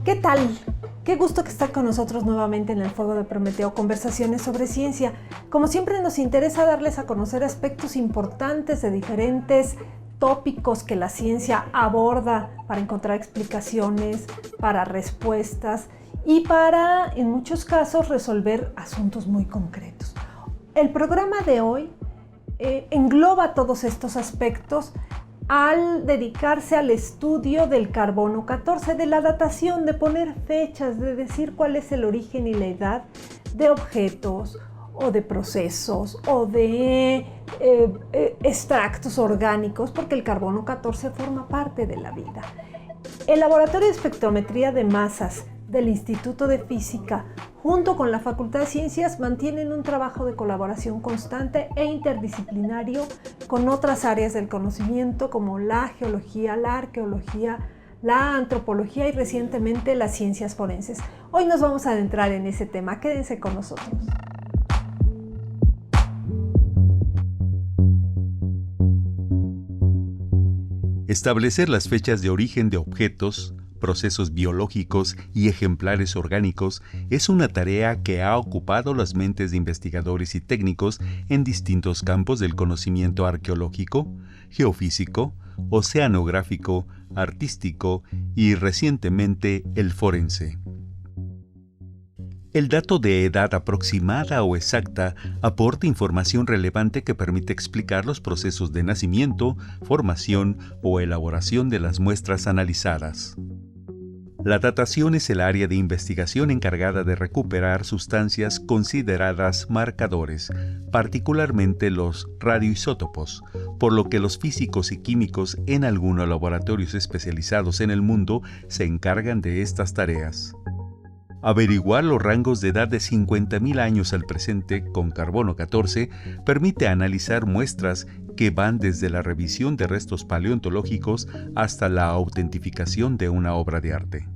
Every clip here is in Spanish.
¿Qué tal? Qué gusto que están con nosotros nuevamente en el Fuego de Prometeo, conversaciones sobre ciencia. Como siempre nos interesa darles a conocer aspectos importantes de diferentes tópicos que la ciencia aborda para encontrar explicaciones, para respuestas y para, en muchos casos, resolver asuntos muy concretos. El programa de hoy engloba todos estos aspectos al dedicarse al estudio del carbono 14, de la datación, de poner fechas, de decir cuál es el origen y la edad de objetos o de procesos o de extractos orgánicos, porque el carbono 14 forma parte de la vida. El Laboratorio de Espectrometría de Masas del Instituto de Física, junto con la Facultad de Ciencias, mantienen un trabajo de colaboración constante e interdisciplinario con otras áreas del conocimiento como la geología, la arqueología, la antropología y recientemente las ciencias forenses. Hoy nos vamos a adentrar en ese tema. Quédense con nosotros. Establecer las fechas de origen de objetos, procesos biológicos y ejemplares orgánicos es una tarea que ha ocupado las mentes de investigadores y técnicos en distintos campos del conocimiento arqueológico, geofísico, oceanográfico, artístico y recientemente el forense. El dato de edad aproximada o exacta aporta información relevante que permite explicar los procesos de nacimiento, formación o elaboración de las muestras analizadas. La datación es el área de investigación encargada de recuperar sustancias consideradas marcadores, particularmente los radioisótopos, por lo que los físicos y químicos en algunos laboratorios especializados en el mundo se encargan de estas tareas. Averiguar los rangos de edad de 50.000 años al presente con carbono 14 permite analizar muestras que van desde la revisión de restos paleontológicos hasta la autentificación de una obra de arte.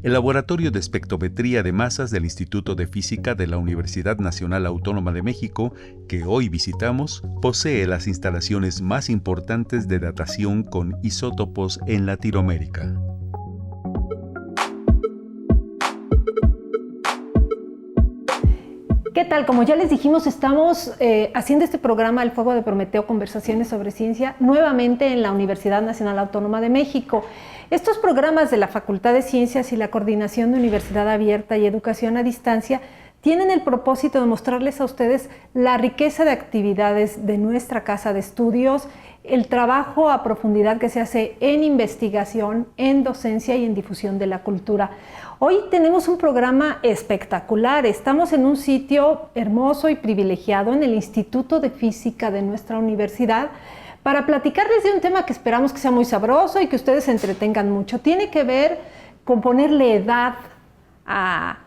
El Laboratorio de Espectrometría de Masas del Instituto de Física de la Universidad Nacional Autónoma de México, que hoy visitamos, posee las instalaciones más importantes de datación con isótopos en Latinoamérica. ¿Qué tal? Como ya les dijimos, estamos haciendo este programa El Fuego de Prometeo, conversaciones sobre ciencia, nuevamente en la Universidad Nacional Autónoma de México. Estos programas de la Facultad de Ciencias y la Coordinación de Universidad Abierta y Educación a Distancia tienen el propósito de mostrarles a ustedes la riqueza de actividades de nuestra casa de estudios, el trabajo a profundidad que se hace en investigación, en docencia y en difusión de la cultura. Hoy tenemos un programa espectacular. Estamos en un sitio hermoso y privilegiado en el Instituto de Física de nuestra universidad para platicarles de un tema que esperamos que sea muy sabroso y que ustedes se entretengan mucho. Tiene que ver con ponerle edad a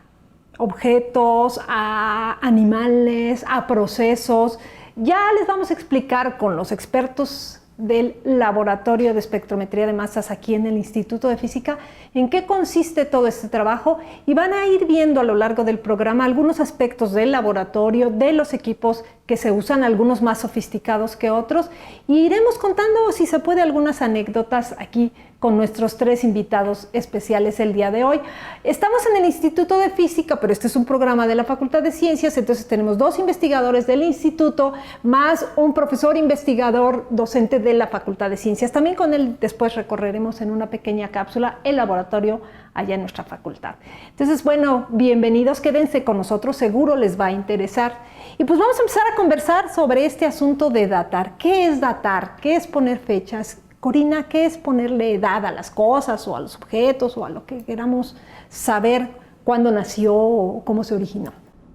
objetos, a animales, a procesos. Ya les vamos a explicar con los expertos del Laboratorio de Espectrometría de Masas aquí en el Instituto de Física en qué consiste todo este trabajo y van a ir viendo a lo largo del programa algunos aspectos del laboratorio, de los equipos que se usan, algunos más sofisticados que otros, y iremos contando, si se puede, algunas anécdotas aquí con nuestros tres invitados especiales el día de hoy. Estamos en el Instituto de Física, pero este es un programa de la Facultad de Ciencias, entonces tenemos dos investigadores del instituto, más un profesor investigador docente de la Facultad de Ciencias. También con él después recorreremos en una pequeña cápsula el laboratorio allá en nuestra facultad. Entonces, bueno, bienvenidos, quédense con nosotros, seguro les va a interesar. Y pues vamos a empezar a conversar sobre este asunto de datar. ¿Qué es datar? ¿Qué es poner fechas? Corina, ¿qué es ponerle edad a las cosas o a los objetos o a lo que queramos saber cuándo nació o cómo se originó?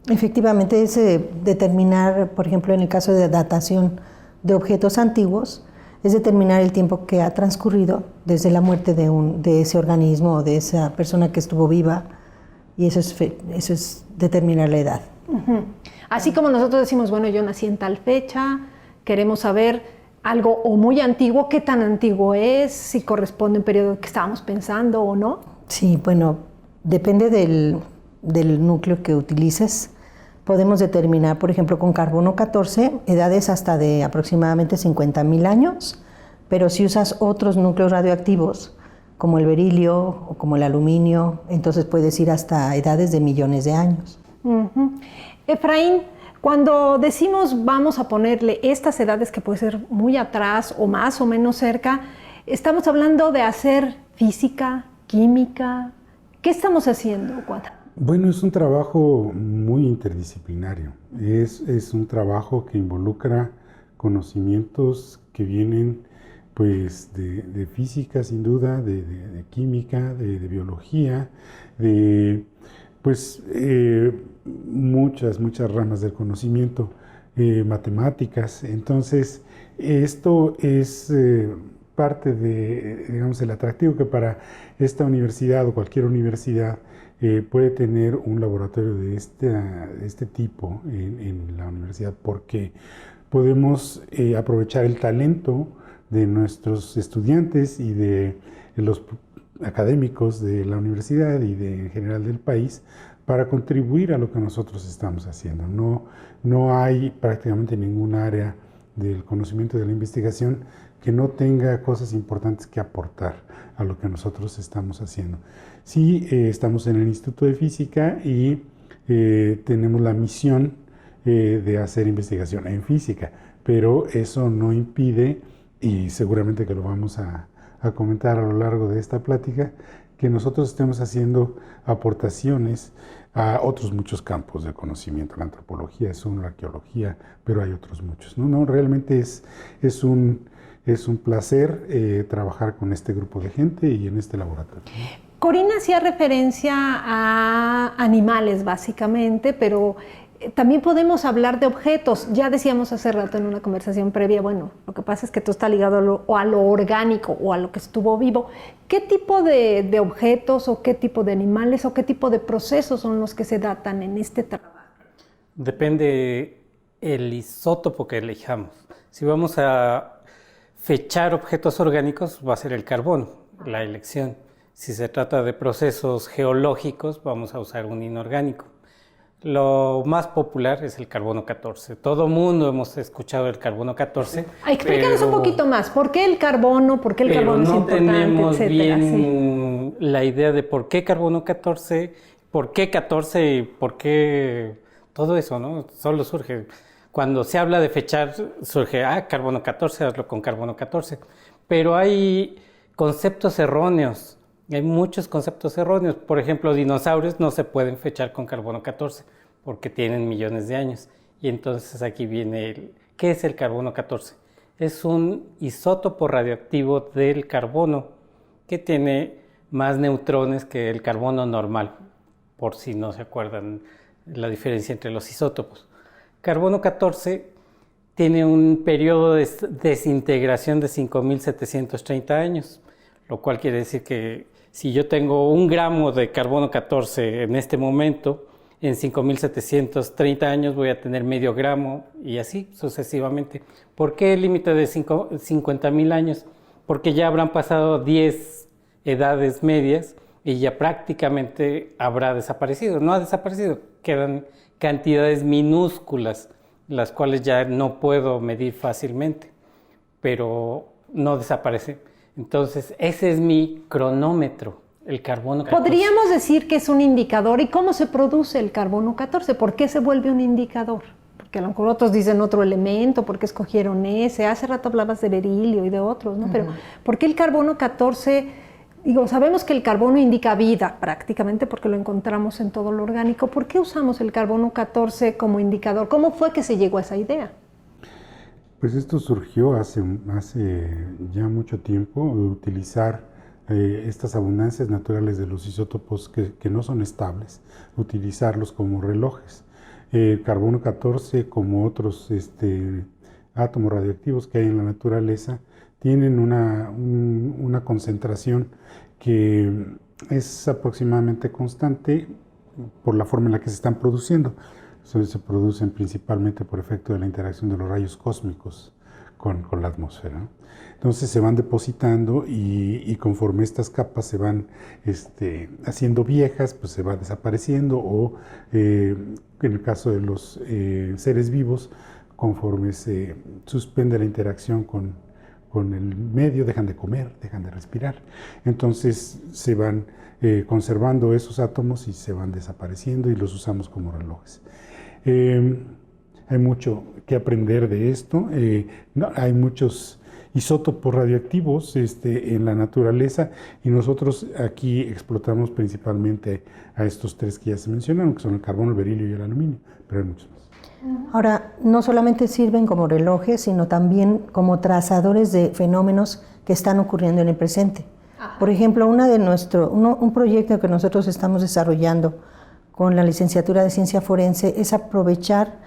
Efectivamente, es determinar, por ejemplo, en el caso de datación de objetos antiguos, es determinar el tiempo que ha transcurrido desde la muerte de ese organismo o de esa persona que estuvo viva, y eso es determinar la edad. Uh-huh. Así como nosotros decimos, bueno, yo nací en tal fecha, queremos saber algo o muy antiguo, qué tan antiguo es, si corresponde a un periodo que estábamos pensando o no. Sí, bueno, depende del núcleo que utilices. Podemos determinar, por ejemplo, con carbono 14, edades hasta de aproximadamente 50.000 años, pero si usas otros núcleos radioactivos, como el berilio o como el aluminio, entonces puedes ir hasta edades de millones de años. Efraín, cuando decimos vamos a ponerle estas edades que puede ser muy atrás o más o menos cerca, estamos hablando de hacer física, química. ¿Qué estamos haciendo, Cuadra? Bueno, es un trabajo muy interdisciplinario. Es un trabajo que involucra conocimientos que vienen pues de física sin duda, de química, de biología, de pues muchas ramas del conocimiento, matemáticas. Entonces, esto es parte de, digamos, el atractivo que para esta universidad o cualquier universidad puede tener un laboratorio de este tipo en la universidad, porque podemos aprovechar el talento de nuestros estudiantes y de los académicos de la universidad y en general del país para contribuir a lo que nosotros estamos haciendo. No hay prácticamente ningún área del conocimiento de la investigación que no tenga cosas importantes que aportar a lo que nosotros estamos haciendo. Sí, estamos en el Instituto de Física y tenemos la misión de hacer investigación en física, pero eso no impide, y seguramente que lo vamos a comentar a lo largo de esta plática, que nosotros estemos haciendo aportaciones a otros muchos campos de conocimiento. La antropología es uno, la arqueología, pero hay otros muchos. Realmente es un placer trabajar con este grupo de gente y en este laboratorio. Corina hacía referencia a animales básicamente, pero también podemos hablar de objetos. Ya decíamos hace rato en una conversación previa, bueno, lo que pasa es que todo está ligado a lo orgánico o a lo que estuvo vivo. ¿Qué tipo de objetos o qué tipo de animales o qué tipo de procesos son los que se datan en este trabajo? Depende el isótopo que elijamos. Si vamos a fechar objetos orgánicos, va a ser el carbono, la elección. Si se trata de procesos geológicos, vamos a usar un inorgánico. Lo más popular es el carbono 14. Todo mundo hemos escuchado el carbono 14. Explícanos un poquito más. ¿Por qué el carbono? ¿Por qué el carbono es importante? No tenemos etcétera, bien la idea de por qué carbono 14, por qué 14 y por qué todo eso, ¿no? Solo surge. Cuando se habla de fechar, surge, carbono 14, hazlo con carbono 14. Pero hay conceptos erróneos. Hay muchos conceptos erróneos. Por ejemplo, dinosaurios no se pueden fechar con carbono 14 porque tienen millones de años. Y entonces aquí viene ¿qué es el carbono 14? Es un isótopo radioactivo del carbono que tiene más neutrones que el carbono normal, por si no se acuerdan la diferencia entre los isótopos. Carbono 14 tiene un periodo de desintegración de 5.730 años, lo cual quiere decir que si yo tengo 1 gramo de carbono 14 en este momento, en 5.730 años voy a tener medio gramo y así sucesivamente. ¿Por qué el límite de 50.000 años? Porque ya habrán pasado 10 edades medias y ya prácticamente habrá desaparecido. No ha desaparecido, quedan cantidades minúsculas, las cuales ya no puedo medir fácilmente, pero no desaparece. Entonces, ese es mi cronómetro, el carbono 14. Podríamos decir que es un indicador. ¿Y cómo se produce el carbono 14? ¿Por qué se vuelve un indicador? Porque a lo mejor otros dicen otro elemento, ¿por qué escogieron ese? Hace rato hablabas de berilio y de otros, ¿no? Pero ¿por qué el carbono 14? Digo, sabemos que el carbono indica vida prácticamente porque lo encontramos en todo lo orgánico. ¿Por qué usamos el carbono 14 como indicador? ¿Cómo fue que se llegó a esa idea? Pues esto surgió hace ya mucho tiempo, utilizar estas abundancias naturales de los isótopos que no son estables, utilizarlos como relojes. El carbono 14, como otros átomos radioactivos que hay en la naturaleza, tienen una concentración que es aproximadamente constante por la forma en la que se están produciendo. Se producen principalmente por efecto de la interacción de los rayos cósmicos con la atmósfera, ¿no? Entonces se van depositando y conforme estas capas se van haciendo viejas, pues se va desapareciendo o en el caso de los seres vivos, conforme se suspende la interacción con con el medio, dejan de comer, dejan de respirar. Entonces se van conservando esos átomos y se van desapareciendo y los usamos como relojes. Hay mucho que aprender de esto. Hay muchos isótopos radioactivos en la naturaleza y nosotros aquí explotamos principalmente a estos tres que ya se mencionaron, que son el carbono, el berilio y el aluminio, pero hay muchos más. Ahora, no solamente sirven como relojes, sino también como trazadores de fenómenos que están ocurriendo en el presente. Por ejemplo, un proyecto que nosotros estamos desarrollando con la licenciatura de Ciencia Forense es aprovechar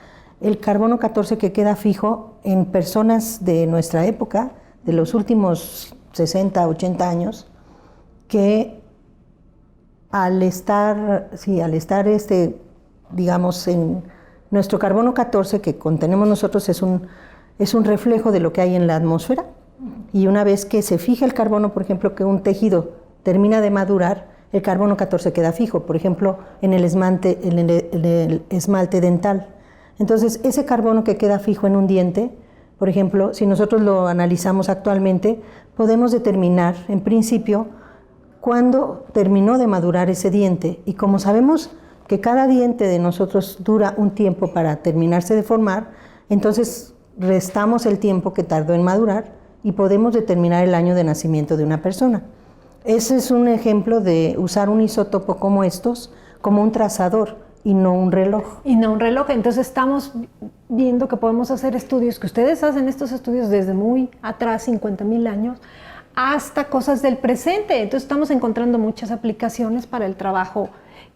el carbono 14 que queda fijo en personas de nuestra época, de los últimos 60, 80 años, que al estar digamos, en nuestro carbono 14 que contenemos nosotros es un reflejo de lo que hay en la atmósfera, y una vez que se fija el carbono, por ejemplo, que un tejido termina de madurar, el carbono 14 queda fijo, por ejemplo, en el esmalte dental. Entonces, ese carbono que queda fijo en un diente, por ejemplo, si nosotros lo analizamos actualmente, podemos determinar, en principio, cuándo terminó de madurar ese diente. Y como sabemos que cada diente de nosotros dura un tiempo para terminarse de formar, entonces restamos el tiempo que tardó en madurar y podemos determinar el año de nacimiento de una persona. Ese es un ejemplo de usar un isótopo como estos, como un trazador y no un reloj. Y no un reloj. Entonces estamos viendo que podemos hacer estudios, que ustedes hacen estos estudios desde muy atrás, 50,000 años, hasta cosas del presente. Entonces estamos encontrando muchas aplicaciones para el trabajo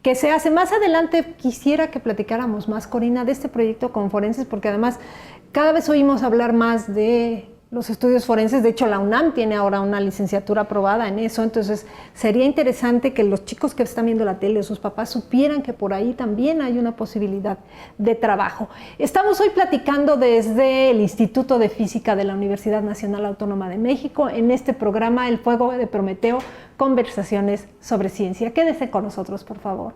que se hace. Más adelante quisiera que platicáramos más, Corina, de este proyecto con forenses, porque además cada vez oímos hablar más de los estudios forenses. De hecho, la UNAM tiene ahora una licenciatura aprobada en eso, entonces sería interesante que los chicos que están viendo la tele o sus papás supieran que por ahí también hay una posibilidad de trabajo. Estamos hoy platicando desde el Instituto de Física de la Universidad Nacional Autónoma de México en este programa El Fuego de Prometeo, conversaciones sobre ciencia. Quédese con nosotros, por favor.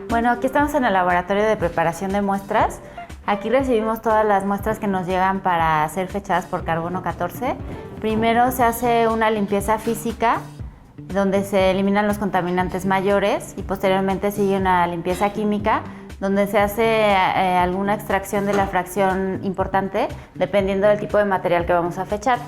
Bueno, aquí estamos en el laboratorio de preparación de muestras. Aquí recibimos todas las muestras que nos llegan para ser fechadas por carbono 14. Primero se hace una limpieza física, donde se eliminan los contaminantes mayores, y posteriormente sigue una limpieza química, donde se hace alguna extracción de la fracción importante, dependiendo del tipo de material que vamos a fechar.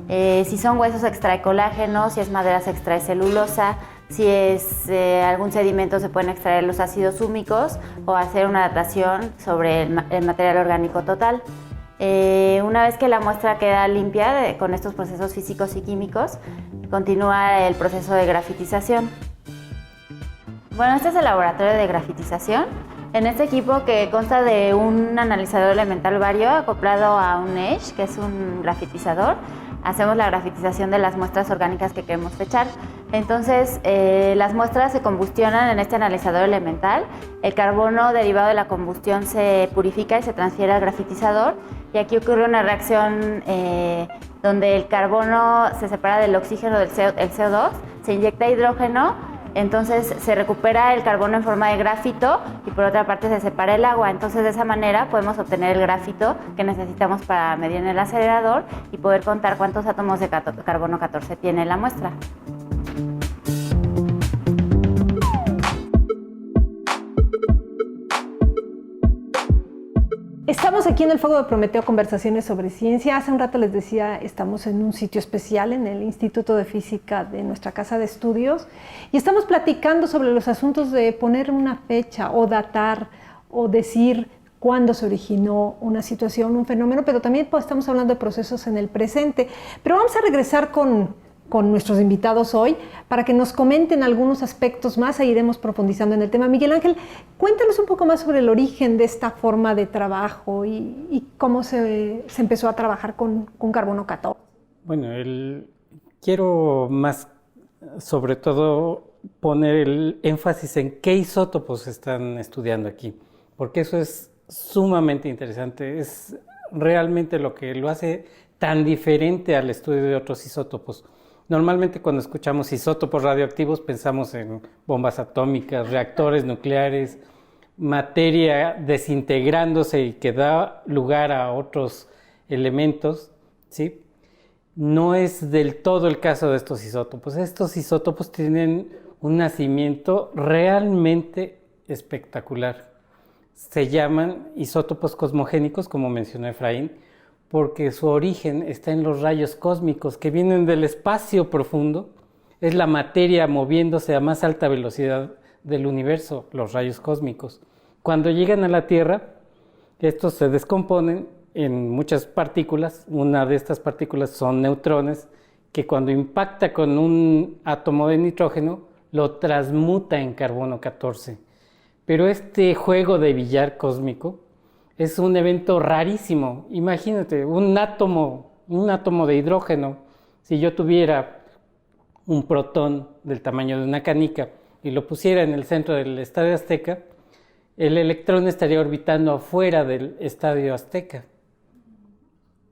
Si son huesos se extrae colágeno, si es madera se extrae celulosa, si es algún sedimento se pueden extraer los ácidos húmicos o hacer una datación sobre el material orgánico total. Una vez que la muestra queda limpia con estos procesos físicos y químicos, continúa el proceso de grafitización. Bueno, este es el laboratorio de grafitización. En este equipo, que consta de un analizador elemental vario acoplado a un EDGE, que es un grafitizador, hacemos la grafitización de las muestras orgánicas que queremos fechar. Entonces, las muestras se combustionan en este analizador elemental. El carbono derivado de la combustión se purifica y se transfiere al grafitizador. Y aquí ocurre una reacción donde el carbono se separa del oxígeno, el CO2, se inyecta hidrógeno. Entonces se recupera el carbono en forma de grafito y por otra parte se separa el agua. Entonces de esa manera podemos obtener el grafito que necesitamos para medir en el acelerador y poder contar cuántos átomos de carbono 14 tiene la muestra. Estamos aquí en el Fuego de Prometeo, conversaciones sobre ciencia. Hace un rato les decía, estamos en un sitio especial en el Instituto de Física de nuestra casa de estudios y estamos platicando sobre los asuntos de poner una fecha o datar o decir cuándo se originó una situación, un fenómeno, pero también pues, estamos hablando de procesos en el presente. Pero vamos a regresar con nuestros invitados hoy para que nos comenten algunos aspectos más e iremos profundizando en el tema. Miguel Ángel, cuéntanos un poco más sobre el origen de esta forma de trabajo y cómo se empezó a trabajar con carbono 14. Bueno, quiero más, sobre todo, poner el énfasis en qué isótopos están estudiando aquí, porque eso es sumamente interesante, es realmente lo que lo hace tan diferente al estudio de otros isótopos. Normalmente cuando escuchamos isótopos radioactivos pensamos en bombas atómicas, reactores nucleares, materia desintegrándose y que da lugar a otros elementos, ¿sí? No es del todo el caso de estos isótopos. Estos isótopos tienen un nacimiento realmente espectacular. Se llaman isótopos cosmogénicos, como mencionó Efraín, porque su origen está en los rayos cósmicos que vienen del espacio profundo. Es la materia moviéndose a más alta velocidad del universo, los rayos cósmicos. Cuando llegan a la Tierra, estos se descomponen en muchas partículas. Una de estas partículas son neutrones, que cuando impacta con un átomo de nitrógeno, lo transmuta en carbono 14. Pero este juego de billar cósmico es un evento rarísimo. Imagínate, un átomo de hidrógeno, si yo tuviera un protón del tamaño de una canica y lo pusiera en el centro del Estadio Azteca, el electrón estaría orbitando afuera del Estadio Azteca.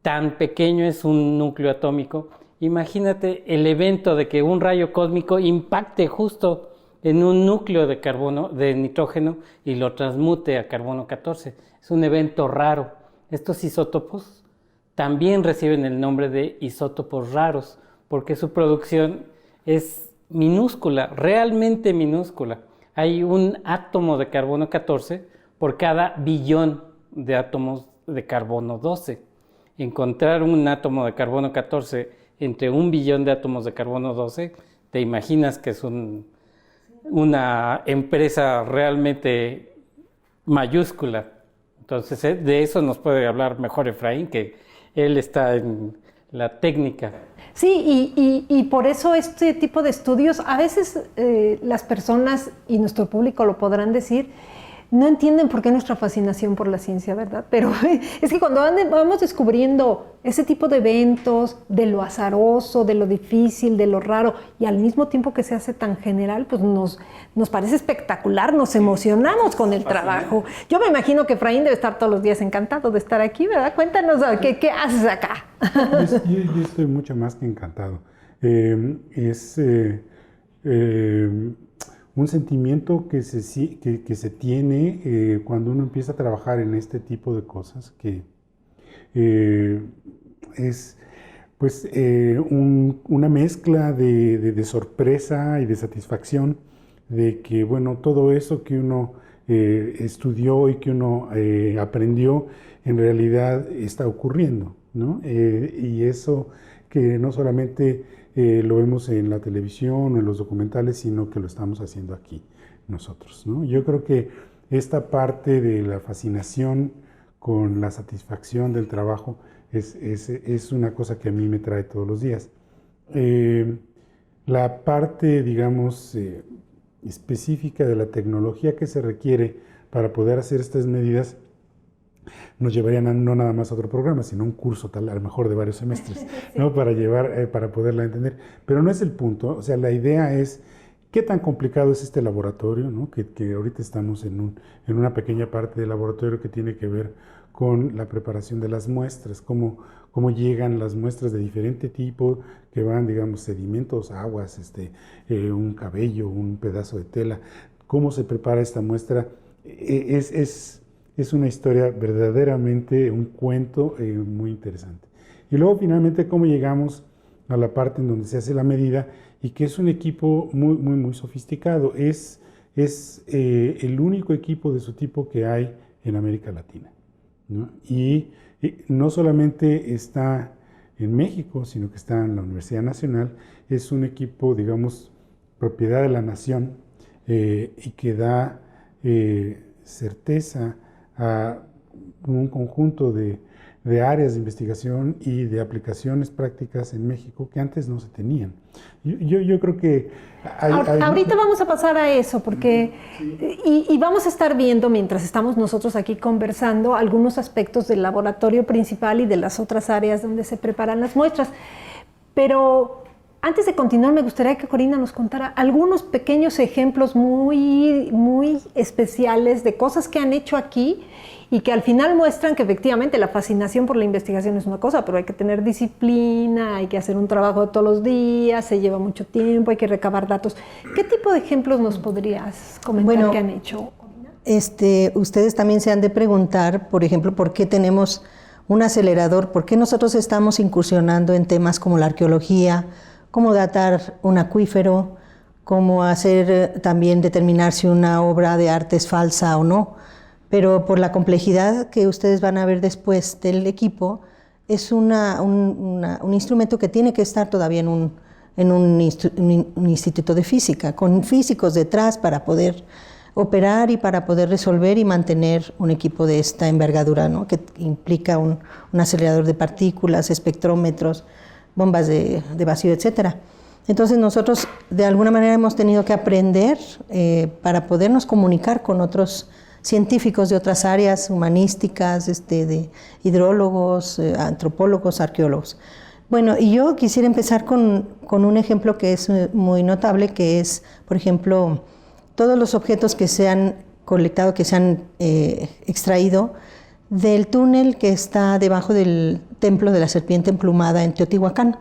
Tan pequeño es un núcleo atómico. Imagínate el evento de que un rayo cósmico impacte justo en un núcleo de carbono, de nitrógeno, y lo transmute a carbono 14. Es un evento raro. Estos isótopos también reciben el nombre de isótopos raros, porque su producción es minúscula, realmente minúscula. Hay un átomo de carbono 14 por cada billón de átomos de carbono 12. Encontrar un átomo de carbono 14 entre 1 billón de átomos de carbono 12, te imaginas que es una empresa realmente mayúscula. Entonces, de eso nos puede hablar mejor Efraín, que él está en la técnica. Sí, y por eso este tipo de estudios, a veces las personas y nuestro público lo podrán decir, no entienden por qué nuestra fascinación por la ciencia, ¿verdad? Pero es que cuando vamos descubriendo ese tipo de eventos, de lo azaroso, de lo difícil, de lo raro, y al mismo tiempo que se hace tan general, pues nos parece espectacular, nos emocionamos con el trabajo. Yo me imagino que Efraín debe estar todos los días encantado de estar aquí, ¿verdad? Cuéntanos, ¿qué haces acá? Yo estoy mucho más que encantado. Un sentimiento que se tiene cuando uno empieza a trabajar en este tipo de cosas, que es pues una mezcla de sorpresa y de satisfacción de que, bueno, todo eso que uno estudió y que uno aprendió en realidad está ocurriendo, ¿no? Y eso que no solamente lo vemos en la televisión o en los documentales, sino que lo estamos haciendo aquí nosotros, ¿no? Yo creo que esta parte de la fascinación con la satisfacción del trabajo es una cosa que a mí me trae todos los días. La parte, digamos, específica de la tecnología que se requiere para poder hacer estas medidas nos llevarían no nada más a otro programa, sino a un curso tal, a lo mejor de varios semestres, ¿no? Para poderla entender. Pero no es el punto. O sea, la idea es qué tan complicado es este laboratorio, ¿no? Que ahorita estamos en una pequeña parte del laboratorio que tiene que ver con la preparación de las muestras, cómo llegan las muestras de diferente tipo, que van, digamos, sedimentos, aguas, un cabello, un pedazo de tela, cómo se prepara esta muestra. Es una historia verdaderamente, un cuento muy interesante. Y luego finalmente cómo llegamos a la parte en donde se hace la medida y que es un equipo muy, muy, muy sofisticado. Es el único equipo de su tipo que hay en América Latina, ¿no? Y no solamente está en México, sino que está en la Universidad Nacional. Es un equipo, digamos, propiedad de la nación y que da certeza a un conjunto de áreas de investigación y de aplicaciones prácticas en México que antes no se tenían. Yo creo que ahorita vamos a pasar a eso, porque y vamos a estar viendo, mientras estamos nosotros aquí conversando, algunos aspectos del laboratorio principal y de las otras áreas donde se preparan las muestras. Pero antes de continuar, me gustaría que Corina nos contara algunos pequeños ejemplos muy, muy especiales de cosas que han hecho aquí y que al final muestran que efectivamente la fascinación por la investigación es una cosa, pero hay que tener disciplina, hay que hacer un trabajo de todos los días, se lleva mucho tiempo, hay que recabar datos. ¿Qué tipo de ejemplos nos podrías comentar que han hecho? ustedes también se han de preguntar, por ejemplo, ¿por qué tenemos un acelerador? ¿Por qué nosotros estamos incursionando en temas como la arqueología, cómo datar un acuífero, cómo hacer también determinar si una obra de arte es falsa o no? Pero por la complejidad que ustedes van a ver después del equipo, es un instrumento que tiene que estar todavía en un instituto de física, con físicos detrás para poder operar y para poder resolver y mantener un equipo de esta envergadura, ¿no? Que implica un acelerador de partículas, espectrómetros, bombas de vacío, etc. Entonces nosotros de alguna manera hemos tenido que aprender para podernos comunicar con otros científicos de otras áreas humanísticas, de hidrólogos, antropólogos, arqueólogos. Bueno, y yo quisiera empezar con un ejemplo que es muy notable, que es, por ejemplo, todos los objetos que se han colectado, que se han extraído del túnel que está debajo del templo de la serpiente emplumada en Teotihuacán.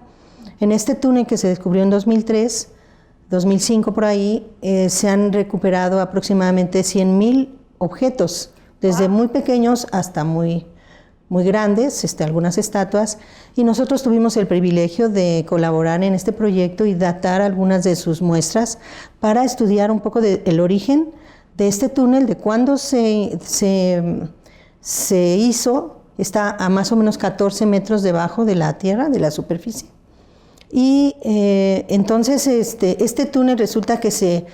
En este túnel que se descubrió en 2003, 2005 por ahí, se han recuperado aproximadamente 100,000 objetos, desde muy pequeños hasta muy grandes, algunas estatuas, y nosotros tuvimos el privilegio de colaborar en este proyecto y datar algunas de sus muestras para estudiar un poco el origen de este túnel, de cuándo se hizo. Está a más o menos 14 metros debajo de la tierra, de la superficie. Y entonces este túnel resulta que se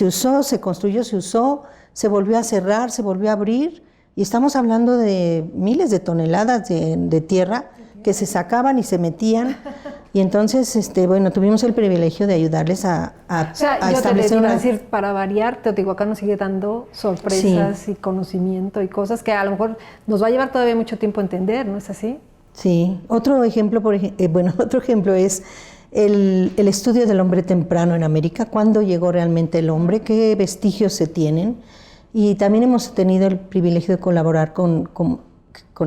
usó, se construyó, se usó, se volvió a cerrar, se volvió a abrir, y estamos hablando de miles de toneladas de tierra que se sacaban y se metían. Y entonces, bueno, tuvimos el privilegio de ayudarles a establecer iba a decir, para variar, Teotihuacán nos sigue dando sorpresas y conocimiento y cosas que a lo mejor nos va a llevar todavía mucho tiempo entender, ¿no es así? Sí. Otro ejemplo es el estudio del hombre temprano en América. ¿Cuándo llegó realmente el hombre? ¿Qué vestigios se tienen? Y también hemos tenido el privilegio de colaborar con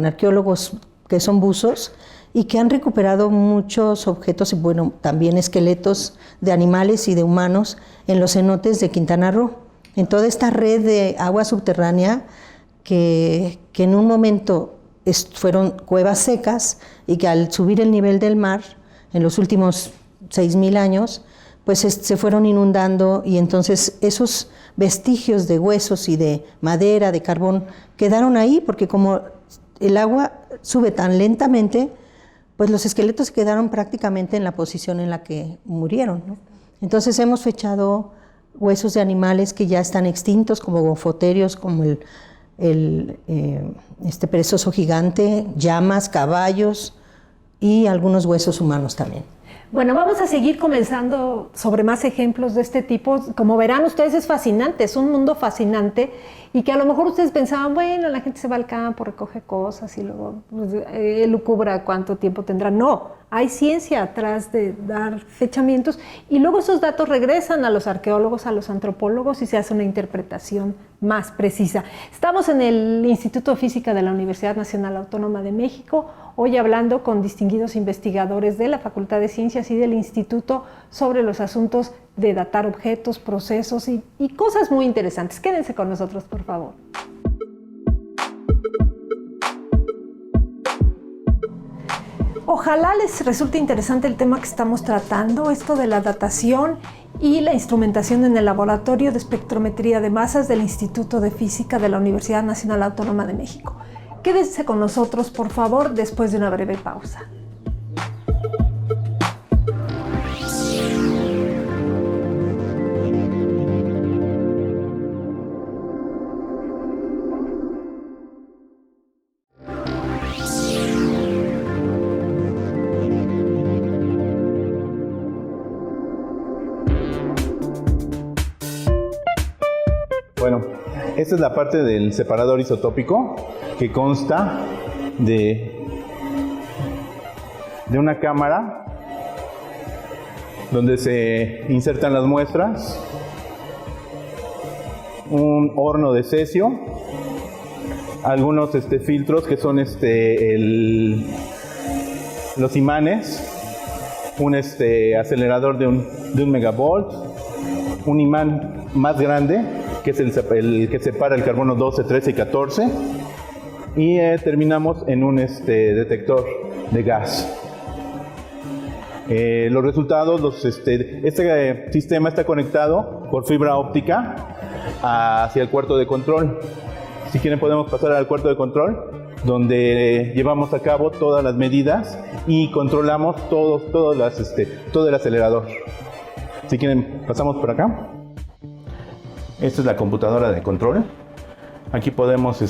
arqueólogos que son buzos y que han recuperado muchos objetos, y bueno, también esqueletos de animales y de humanos en los cenotes de Quintana Roo. En toda esta red de agua subterránea que en un momento fueron cuevas secas y que al subir el nivel del mar en los últimos 6,000 años, pues se fueron inundando, y entonces esos vestigios de huesos y de madera, de carbón, quedaron ahí, porque como el agua sube tan lentamente, pues los esqueletos quedaron prácticamente en la posición en la que murieron, ¿no? Entonces hemos fechado huesos de animales que ya están extintos, como gofoterios, como el perezoso gigante, llamas, caballos y algunos huesos humanos también. Bueno, vamos a seguir comenzando sobre más ejemplos de este tipo. Como verán ustedes, es fascinante, es un mundo fascinante, y que a lo mejor ustedes pensaban, bueno, la gente se va al campo, recoge cosas y luego elucubra cuánto tiempo tendrá. No, hay ciencia atrás de dar fechamientos, y luego esos datos regresan a los arqueólogos, a los antropólogos, y se hace una interpretación más precisa. Estamos en el Instituto de Física de la Universidad Nacional Autónoma de México, hoy hablando con distinguidos investigadores de la Facultad de Ciencias y del Instituto sobre los asuntos de datar objetos, procesos y cosas muy interesantes. Quédense con nosotros, por favor. Ojalá les resulte interesante el tema que estamos tratando, esto de la datación y la instrumentación en el Laboratorio de Espectrometría de Masas del Instituto de Física de la Universidad Nacional Autónoma de México. Quédense con nosotros, por favor, después de una breve pausa. Bueno, esta es la parte del separador isotópico, que consta de una cámara donde se insertan las muestras, un horno de cesio, algunos filtros que son los imanes, un acelerador de un megavolt, un imán más grande que es el que separa el carbono 12, 13 y 14. Y terminamos en un detector de gas. Los resultados, este sistema está conectado por fibra óptica hacia el cuarto de control. Si quieren podemos pasar al cuarto de control, donde llevamos a cabo todas las medidas y controlamos todo el acelerador. Si quieren pasamos por acá. Esta es la computadora de control. Aquí podemos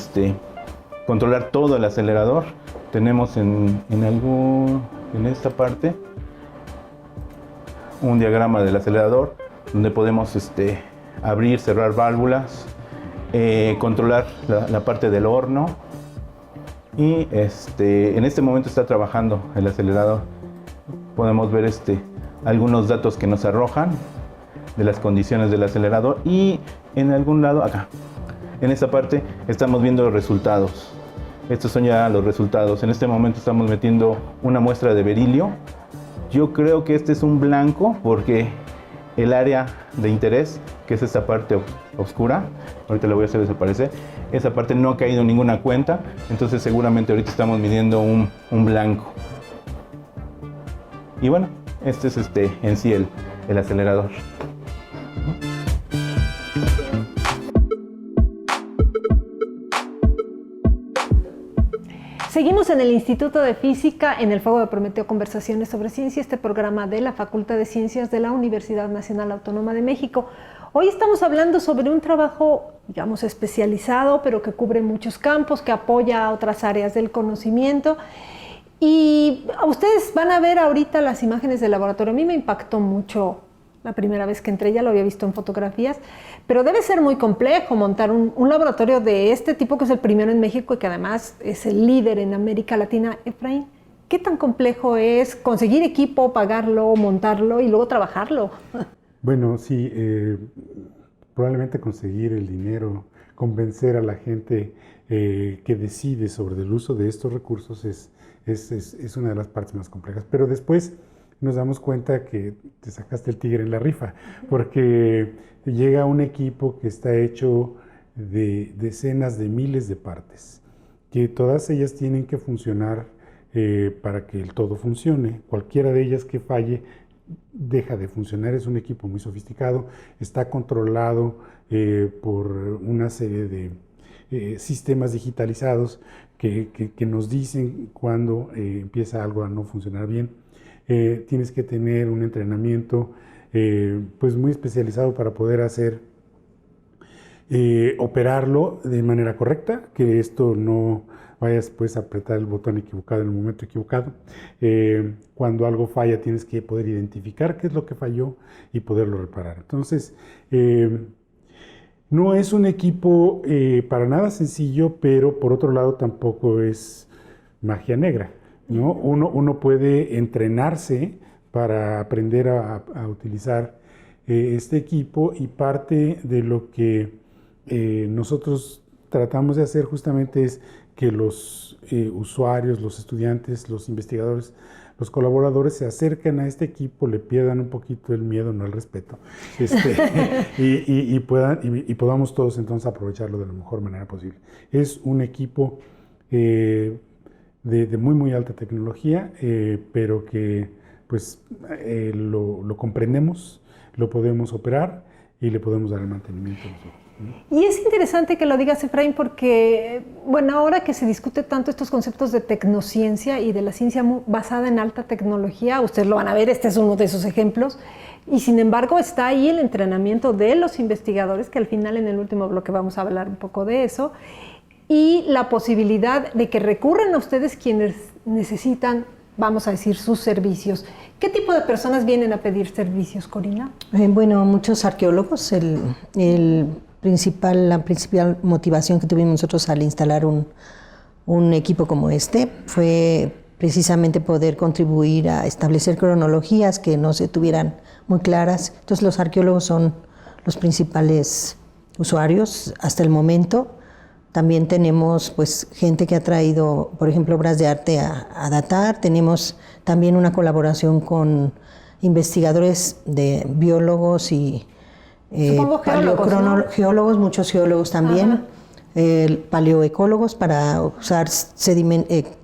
controlar todo el acelerador. Tenemos en esta parte un diagrama del acelerador donde podemos abrir, cerrar válvulas, controlar la parte del horno y en este momento está trabajando el acelerador. Podemos ver algunos datos que nos arrojan de las condiciones del acelerador y en algún lado acá, en esta parte estamos viendo los resultados. Estos son ya los resultados. En este momento estamos metiendo una muestra de berilio. Yo creo que este es un blanco porque el área de interés, que es esta parte oscura, ahorita la voy a hacer desaparecer, esa parte no ha caído en ninguna cuenta, entonces seguramente ahorita estamos midiendo un blanco. Y bueno, este es en sí el acelerador. Seguimos en el Instituto de Física, en el Fuego de Prometeo, Conversaciones sobre Ciencia, este programa de la Facultad de Ciencias de la Universidad Nacional Autónoma de México. Hoy estamos hablando sobre un trabajo, digamos, especializado, pero que cubre muchos campos, que apoya a otras áreas del conocimiento. Y ustedes van a ver ahorita las imágenes del laboratorio. A mí me impactó mucho la primera vez que entré, ya lo había visto en fotografías, pero debe ser muy complejo montar un laboratorio de este tipo, que es el primero en México y que además es el líder en América Latina. Efraín, ¿qué tan complejo es conseguir equipo, pagarlo, montarlo y luego trabajarlo? Bueno, sí, probablemente conseguir el dinero, convencer a la gente que decide sobre el uso de estos recursos es una de las partes más complejas. Pero después nos damos cuenta que te sacaste el tigre en la rifa, porque llega un equipo que está hecho de decenas de miles de partes, que todas ellas tienen que funcionar para que el todo funcione. Cualquiera de ellas que falle deja de funcionar. Es un equipo muy sofisticado, está controlado por una serie de sistemas digitalizados que nos dicen cuando empieza algo a no funcionar bien. Tienes que tener un entrenamiento pues muy especializado para poder operarlo de manera correcta, que esto no vayas pues a apretar el botón equivocado en el momento equivocado. Cuando algo falla tienes que poder identificar qué es lo que falló y poderlo reparar. Entonces, no es un equipo para nada sencillo, pero por otro lado tampoco es magia negra, ¿no? Uno puede entrenarse para aprender a utilizar este equipo, y parte de lo que nosotros tratamos de hacer justamente es que los usuarios, los estudiantes, los investigadores, los colaboradores se acerquen a este equipo, le pierdan un poquito el miedo, no el respeto, y podamos todos entonces aprovecharlo de la mejor manera posible. Es un equipo de muy muy alta tecnología, pero que pues lo comprendemos, lo podemos operar y le podemos dar el mantenimiento a nosotros. Y es interesante que lo digas, Efraín, porque bueno, ahora que se discute tanto estos conceptos de tecnociencia y de la ciencia basada en alta tecnología, ustedes lo van a ver, este es uno de esos ejemplos, y sin embargo está ahí el entrenamiento de los investigadores, que al final en el último bloque vamos a hablar un poco de eso, y la posibilidad de que recurran a ustedes quienes necesitan, vamos a decir, sus servicios. ¿Qué tipo de personas vienen a pedir servicios, Corina? Bueno, muchos arqueólogos. La principal motivación que tuvimos nosotros al instalar un equipo como este fue precisamente poder contribuir a establecer cronologías que no se tuvieran muy claras. Entonces los arqueólogos son los principales usuarios hasta el momento. También tenemos pues gente que ha traído, por ejemplo, obras de arte a datar. Tenemos también una colaboración con investigadores de biólogos y Supongo geólogos, ¿no? Geólogos, muchos geólogos también, paleoecólogos para usar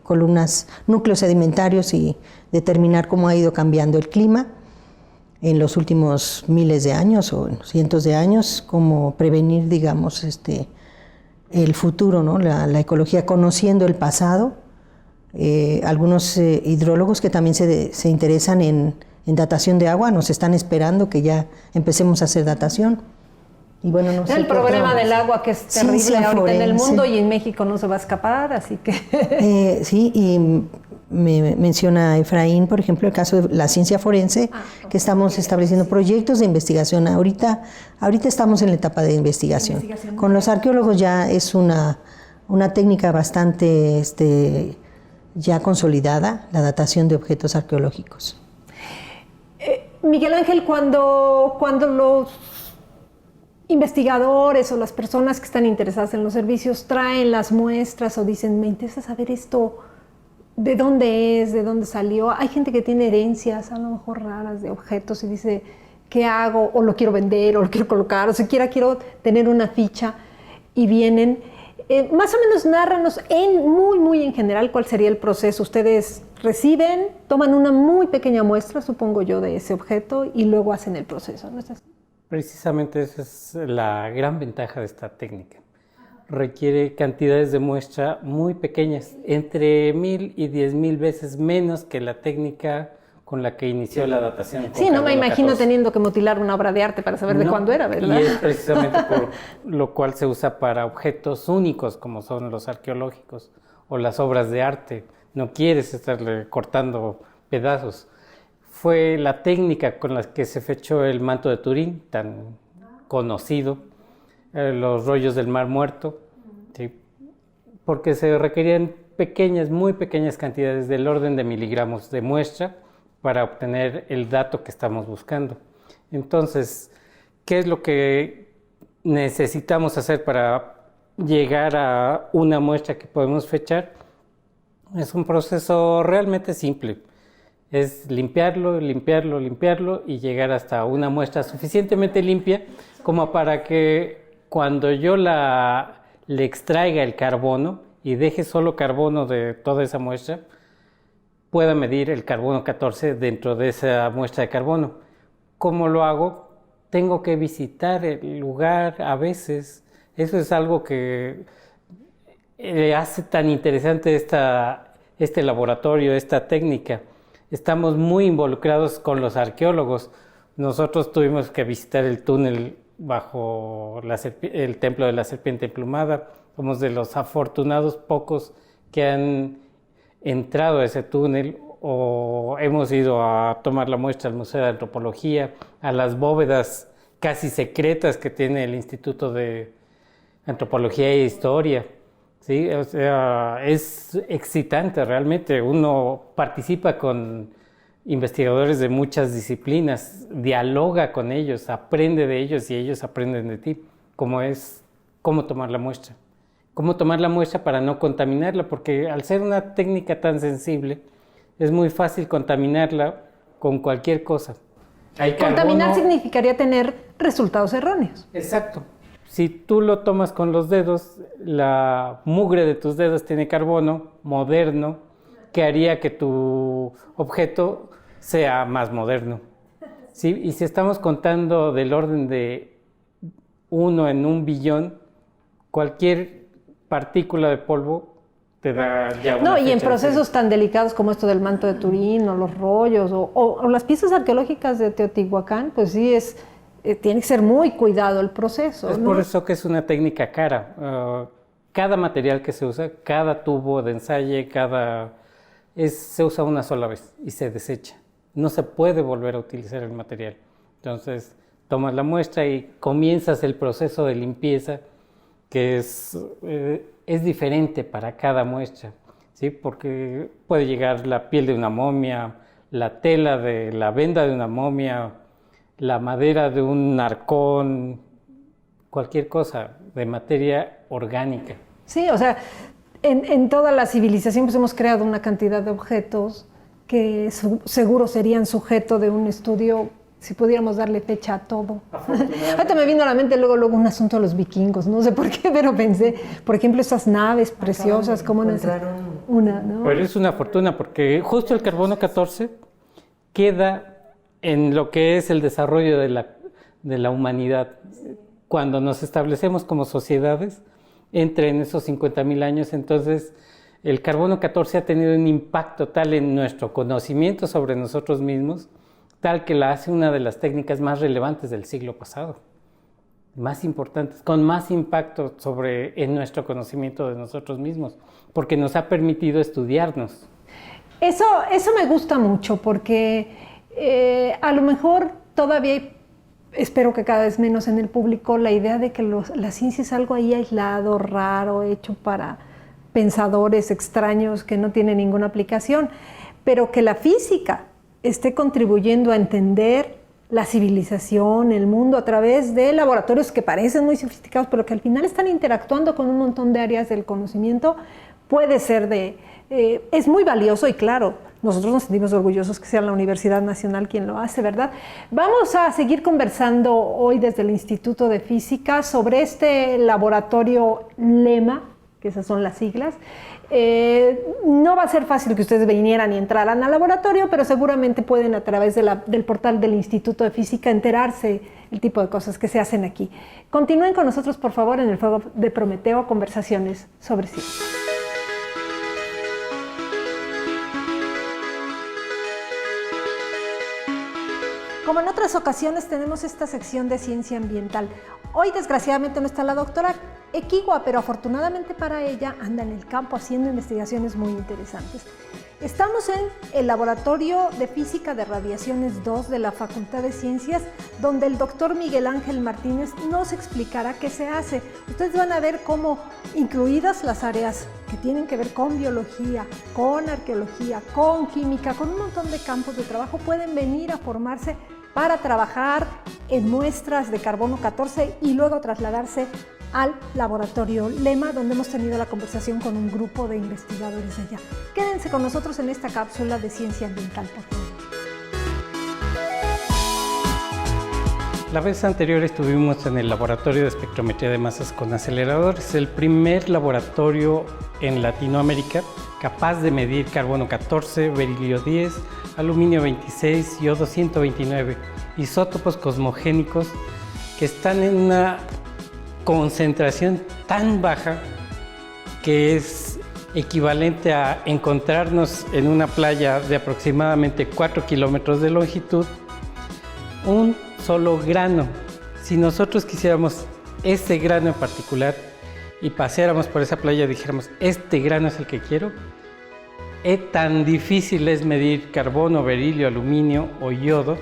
columnas, núcleos sedimentarios y determinar cómo ha ido cambiando el clima en los últimos miles de años o cientos de años, cómo prevenir, digamos, el futuro, ¿no? La ecología conociendo el pasado. Algunos hidrólogos que también se interesan en datación de agua nos están esperando que ya empecemos a hacer datación. Y bueno, no sé el problema del agua que es terrible ahorita en el mundo y en México no se va a escapar, así que... sí, y me menciona Efraín, por ejemplo, el caso de la ciencia forense, que estamos estableciendo proyectos de investigación. Ahorita estamos en la etapa de investigación. Con los arqueólogos ya es una técnica bastante ya consolidada, la datación de objetos arqueológicos. Miguel Ángel, cuando los investigadores o las personas que están interesadas en los servicios traen las muestras o dicen, me interesa saber esto, ¿de dónde es? ¿De dónde salió? Hay gente que tiene herencias a lo mejor raras de objetos y dice, ¿qué hago? O lo quiero vender, o lo quiero colocar, o siquiera quiero tener una ficha, y vienen. Más o menos nárranos muy en general cuál sería el proceso. Ustedes reciben, toman una muy pequeña muestra, supongo yo, de ese objeto y luego hacen el proceso, ¿no es así? Precisamente esa es la gran ventaja de esta técnica. Requiere cantidades de muestra muy pequeñas, entre 1000 y 10,000 veces menos que la técnica con la que inició la datación. Sí, no me imagino teniendo que mutilar una obra de arte para saber de cuándo era, ¿verdad? Y es precisamente por lo cual se usa para objetos únicos como son los arqueológicos o las obras de arte. No quieres estarle cortando pedazos. Fue la técnica con la que se fechó el manto de Turín, tan conocido, los rollos del Mar Muerto, ¿sí? Porque se requerían muy pequeñas cantidades del orden de miligramos de muestra para obtener el dato que estamos buscando. Entonces, ¿qué es lo que necesitamos hacer para llegar a una muestra que podemos fechar? Es un proceso realmente simple. Es limpiarlo y llegar hasta una muestra suficientemente limpia como para que cuando yo le extraiga el carbono y deje solo carbono de toda esa muestra, pueda medir el carbono 14 dentro de esa muestra de carbono. ¿Cómo lo hago? Tengo que visitar el lugar a veces. Eso es algo que hace tan interesante este laboratorio, esta técnica. Estamos muy involucrados con los arqueólogos. Nosotros tuvimos que visitar el túnel bajo el templo de la serpiente emplumada. Somos de los afortunados pocos que han entrado a ese túnel, o hemos ido a tomar la muestra al Museo de Antropología, a las bóvedas casi secretas que tiene el Instituto de Antropología e Historia. Sí, o sea, es excitante realmente. Uno participa con investigadores de muchas disciplinas, dialoga con ellos, aprende de ellos y ellos aprenden de ti. Cómo tomar la muestra. Cómo tomar la muestra para no contaminarla, porque al ser una técnica tan sensible, es muy fácil contaminarla con cualquier cosa. Contaminar significaría tener resultados erróneos. Exacto. Si tú lo tomas con los dedos, la mugre de tus dedos tiene carbono moderno que haría que tu objeto sea más moderno. ¿Sí? Y si estamos contando del orden de 1 en 1 billón, cualquier partícula de polvo te da ya una y en fecha procesos tan delicados como esto del manto de Turín o los rollos o las piezas arqueológicas de Teotihuacán, pues sí tiene que ser muy cuidado el proceso. Es por eso que es una técnica cara. Cada material que se usa, cada tubo de ensayo, se usa una sola vez y se desecha. No se puede volver a utilizar el material. Entonces, tomas la muestra y comienzas el proceso de limpieza, que es diferente para cada muestra, ¿sí? Porque puede llegar la piel de una momia, la tela de la venda de una momia, la madera de un arcón, cualquier cosa de materia orgánica. Sí, o sea, en toda la civilización pues hemos creado una cantidad de objetos que seguro serían sujeto de un estudio si pudiéramos darle fecha a todo. Ahorita me vino a la mente luego un asunto de los vikingos, no sé por qué, pero pensé, por ejemplo, esas naves preciosas, cómo encontraron una, ¿no? Pero es una fortuna porque justo el carbono 14 queda en lo que es el desarrollo de la humanidad. Cuando nos establecemos como sociedades, entre en esos 50.000 años, entonces el carbono 14 ha tenido un impacto tal en nuestro conocimiento sobre nosotros mismos, tal que la hace una de las técnicas más relevantes del siglo pasado, más importantes, con más impacto en nuestro conocimiento de nosotros mismos, porque nos ha permitido estudiarnos. Eso me gusta mucho, porque a lo mejor todavía hay, espero que cada vez menos en el público, la idea de que la ciencia es algo ahí aislado, raro, hecho para pensadores extraños que no tienen ninguna aplicación, pero que la física esté contribuyendo a entender la civilización, el mundo, a través de laboratorios que parecen muy sofisticados, pero que al final están interactuando con un montón de áreas del conocimiento, puede ser es muy valioso y claro, nosotros nos sentimos orgullosos que sea la Universidad Nacional quien lo hace, ¿verdad? Vamos a seguir conversando hoy desde el Instituto de Física sobre este laboratorio LEMA, que esas son las siglas. No va a ser fácil que ustedes vinieran y entraran al laboratorio, pero seguramente pueden a través del portal del Instituto de Física enterarse el tipo de cosas que se hacen aquí. Continúen con nosotros, por favor, en el Fuego de Prometeo, conversaciones sobre ciencia. Como en otras ocasiones tenemos esta sección de ciencia ambiental. Hoy desgraciadamente no está la doctora Equigua, pero afortunadamente para ella anda en el campo haciendo investigaciones muy interesantes. Estamos en el Laboratorio de Física de Radiaciones 2 de la Facultad de Ciencias, donde el doctor Miguel Ángel Martínez nos explicará qué se hace. Ustedes van a ver cómo, incluidas las áreas que tienen que ver con biología, con arqueología, con química, con un montón de campos de trabajo, pueden venir a formarse para trabajar en muestras de carbono 14 y luego trasladarse al laboratorio LEMA, donde hemos tenido la conversación con un grupo de investigadores de allá. Quédense con nosotros en esta cápsula de ciencia ambiental, por favor. La vez anterior estuvimos en el laboratorio de espectrometría de masas con aceleradores, el primer laboratorio en Latinoamérica capaz de medir carbono 14, berilio 10, aluminio 26, yodo 129, isótopos cosmogénicos que están en una concentración tan baja que es equivalente a encontrarnos en una playa de aproximadamente 4 kilómetros de longitud un solo grano. Si nosotros quisiéramos ese grano en particular y paseáramos por esa playa y dijéramos, este grano es el que quiero, tan difícil es medir carbono, berilio, aluminio o yodo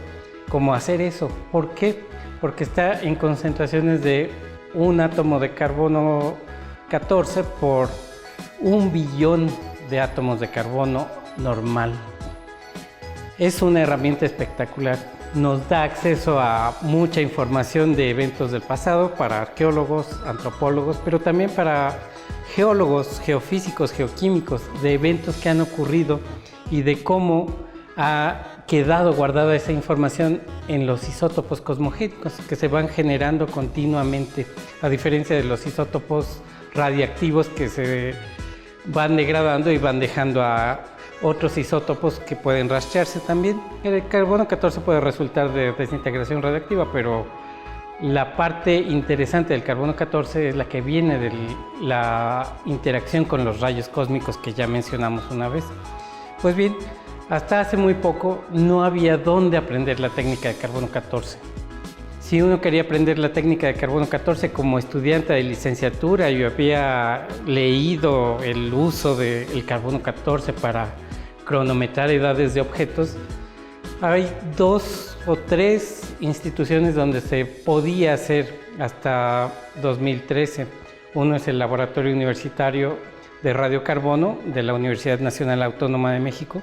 como hacer eso. ¿Por qué? Porque está en concentraciones de un átomo de carbono 14 por 1 billón de átomos de carbono normal. Es una herramienta espectacular. Nos da acceso a mucha información de eventos del pasado para arqueólogos, antropólogos, pero también para geólogos, geofísicos, geoquímicos, de eventos que han ocurrido y de cómo ha quedado guardada esa información en los isótopos cosmogénicos que se van generando continuamente, a diferencia de los isótopos radiactivos que se van degradando y van dejando a otros isótopos que pueden rastrearse también. El carbono 14 puede resultar de desintegración radiactiva, pero la parte interesante del carbono 14 es la que viene de la interacción con los rayos cósmicos que ya mencionamos una vez. Pues bien, hasta hace muy poco no había dónde aprender la técnica de carbono 14. Si uno quería aprender la técnica de carbono 14 como estudiante de licenciatura, yo había leído el uso del carbono 14 para cronometrar edades de objetos. Hay 2 o 3 instituciones donde se podía hacer hasta 2013. Uno es el Laboratorio Universitario de Radiocarbono de la Universidad Nacional Autónoma de México,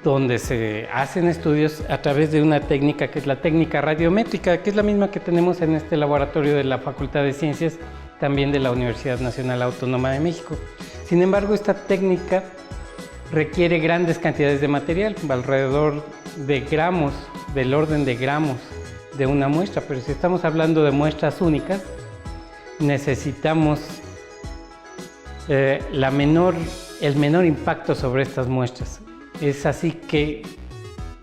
donde se hacen estudios a través de una técnica que es la técnica radiométrica, que es la misma que tenemos en este laboratorio de la Facultad de Ciencias, también de la Universidad Nacional Autónoma de México. Sin embargo, esta técnica requiere grandes cantidades de material, alrededor de gramos, del orden de gramos de una muestra, pero si estamos hablando de muestras únicas, necesitamos el menor impacto sobre estas muestras. Es así que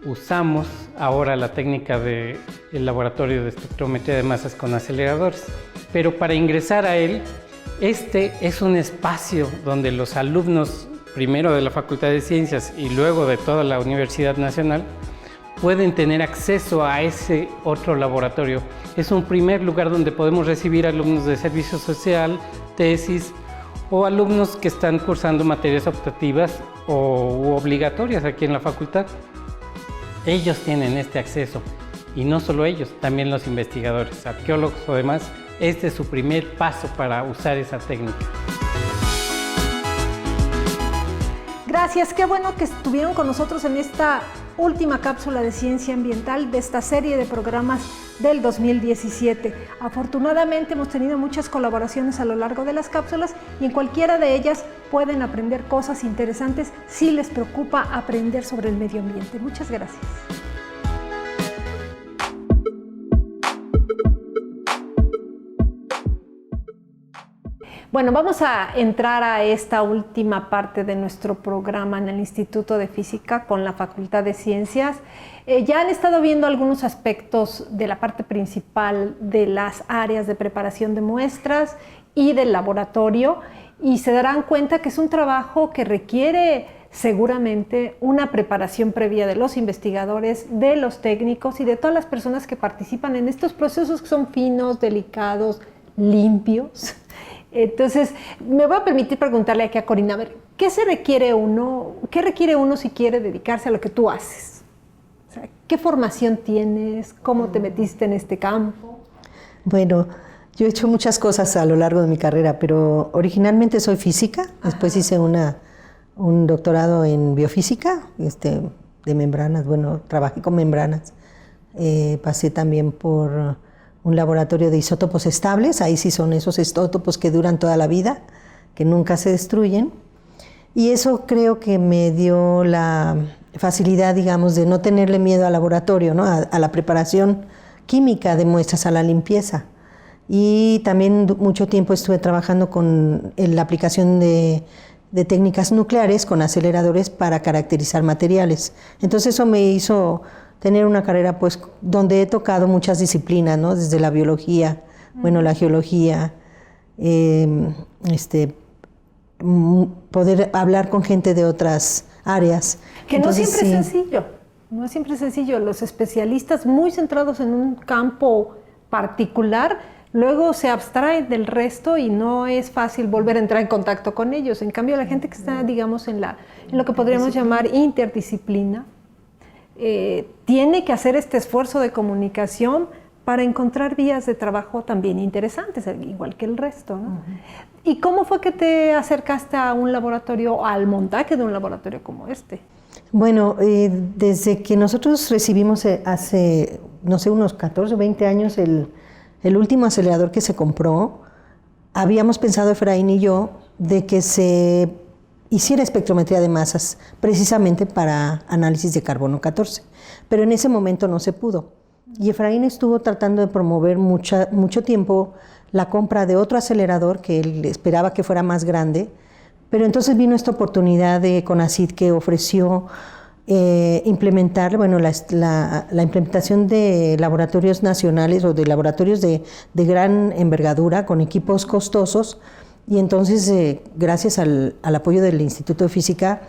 usamos ahora la técnica del laboratorio de espectrometría de masas con aceleradores. Pero para ingresar a él, este es un espacio donde los alumnos, primero de la Facultad de Ciencias y luego de toda la Universidad Nacional, pueden tener acceso a ese otro laboratorio. Es un primer lugar donde podemos recibir alumnos de servicio social, tesis o alumnos que están cursando materias optativas u obligatorias aquí en la facultad. Ellos tienen este acceso y no solo ellos, también los investigadores, arqueólogos o demás. Este es su primer paso para usar esa técnica. Gracias, qué bueno que estuvieron con nosotros en esta última cápsula de ciencia ambiental de esta serie de programas del 2017. Afortunadamente hemos tenido muchas colaboraciones a lo largo de las cápsulas y en cualquiera de ellas pueden aprender cosas interesantes si les preocupa aprender sobre el medio ambiente. Muchas gracias. Bueno, vamos a entrar a esta última parte de nuestro programa en el Instituto de Física con la Facultad de Ciencias. Ya han estado viendo algunos aspectos de la parte principal de las áreas de preparación de muestras y del laboratorio y se darán cuenta que es un trabajo que requiere seguramente una preparación previa de los investigadores, de los técnicos y de todas las personas que participan en estos procesos que son finos, delicados, limpios. Entonces, me voy a permitir preguntarle aquí a Corina, a ver, ¿qué requiere uno si quiere dedicarse a lo que tú haces? O sea, ¿qué formación tienes? ¿Cómo te metiste en este campo? Bueno, yo he hecho muchas cosas a lo largo de mi carrera, pero originalmente soy física, después hice un doctorado en biofísica, de membranas, bueno, trabajé con membranas, pasé también por un laboratorio de isótopos estables, ahí sí son esos isótopos que duran toda la vida, que nunca se destruyen, y eso creo que me dio la facilidad, digamos, de no tenerle miedo al laboratorio, ¿no? a la preparación química de muestras, a la limpieza. Y también mucho tiempo estuve trabajando con la aplicación de técnicas nucleares con aceleradores para caracterizar materiales. Entonces eso me hizo tener una carrera pues donde he tocado muchas disciplinas, ¿no? Desde la biología, bueno, la geología, poder hablar con gente de otras áreas. Que entonces, no siempre es sencillo, no es siempre sencillo. Los especialistas muy centrados en un campo particular, luego se abstraen del resto y no es fácil volver a entrar en contacto con ellos. En cambio, la gente que está, digamos, en lo que podríamos llamar interdisciplina, tiene que hacer este esfuerzo de comunicación para encontrar vías de trabajo también interesantes, igual que el resto, ¿no? ¿Y cómo fue que te acercaste a un laboratorio, al montaje de un laboratorio como este? Bueno, desde que nosotros recibimos hace, no sé, unos 14 o 20 años el último acelerador que se compró, habíamos pensado Efraín y yo de que se hiciera espectrometría de masas precisamente para análisis de carbono 14, pero en ese momento no se pudo. Y Efraín estuvo tratando de promover mucho tiempo la compra de otro acelerador que él esperaba que fuera más grande, pero entonces vino esta oportunidad de CONACYT que ofreció implementar, bueno, la implementación de laboratorios nacionales o de laboratorios de gran envergadura con equipos costosos. Y entonces, gracias al apoyo del Instituto de Física,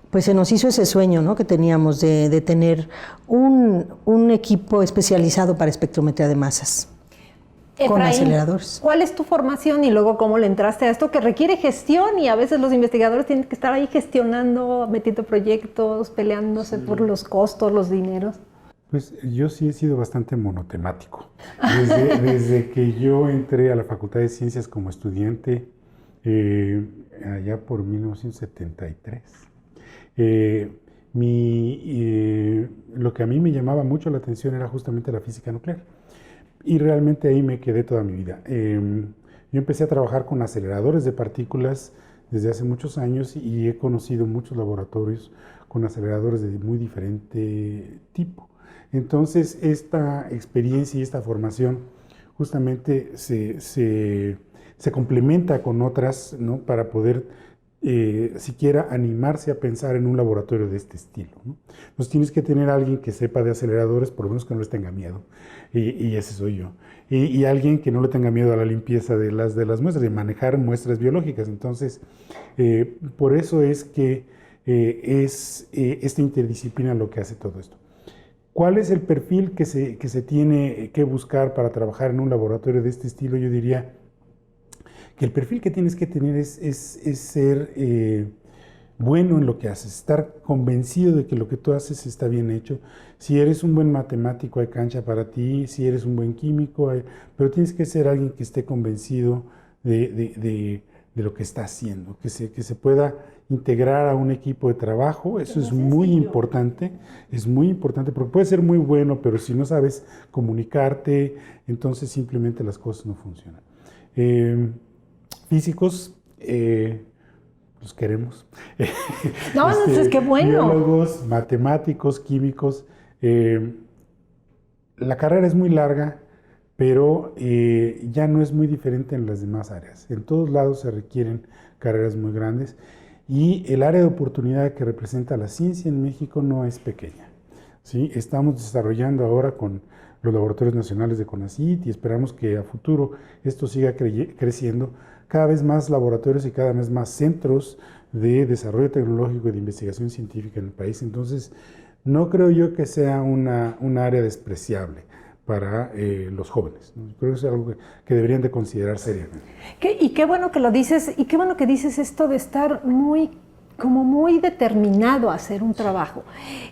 pues se nos hizo ese sueño, ¿no? que teníamos de tener un equipo especializado para espectrometría de masas. Efraín, con aceleradores. ¿Cuál es tu formación y luego cómo le entraste a esto que requiere gestión y a veces los investigadores tienen que estar ahí gestionando, metiendo proyectos, peleándose por los costos, los dineros? Pues yo sí he sido bastante monotemático. Desde que yo entré a la Facultad de Ciencias como estudiante, allá por 1973, lo que a mí me llamaba mucho la atención era justamente la física nuclear. Y realmente ahí me quedé toda mi vida. Yo empecé a trabajar con aceleradores de partículas desde hace muchos años y he conocido muchos laboratorios con aceleradores de muy diferente tipo. Entonces, esta experiencia y esta formación justamente se complementa con otras, ¿no? Para poder siquiera animarse a pensar en un laboratorio de este estilo, ¿no? Entonces tienes que tener a alguien que sepa de aceleradores, por lo menos que no les tenga miedo, y ese soy yo. Y alguien que no le tenga miedo a la limpieza de las muestras, de manejar muestras biológicas. Entonces, por eso es que es esta interdisciplina lo que hace todo esto. ¿Cuál es el perfil que se tiene que buscar para trabajar en un laboratorio de este estilo? Yo diría que el perfil que tienes que tener es ser bueno en lo que haces, estar convencido de que lo que tú haces está bien hecho. Si eres un buen matemático, hay cancha para ti; si eres un buen químico, pero tienes que ser alguien que esté convencido de lo que está haciendo, que se pueda integrar a un equipo de trabajo. Eso es muy importante, porque puedes ser muy bueno, pero si no sabes comunicarte, entonces simplemente las cosas no funcionan. Físicos, los queremos. No, es que bueno. Biólogos, matemáticos, químicos. La carrera es muy larga, pero ya no es muy diferente en las demás áreas. En todos lados se requieren carreras muy grandes y el área de oportunidad que representa la ciencia en México no es pequeña, ¿sí? Estamos desarrollando ahora con los laboratorios nacionales de CONACYT y esperamos que a futuro esto siga creciendo. Cada vez más laboratorios y cada vez más centros de desarrollo tecnológico y de investigación científica en el país. Entonces, no creo yo que sea una área despreciable para los jóvenes, ¿no? Creo que es algo que deberían de considerar seriamente. Y qué bueno que lo dices, y qué bueno que dices esto de estar muy determinado a hacer un trabajo.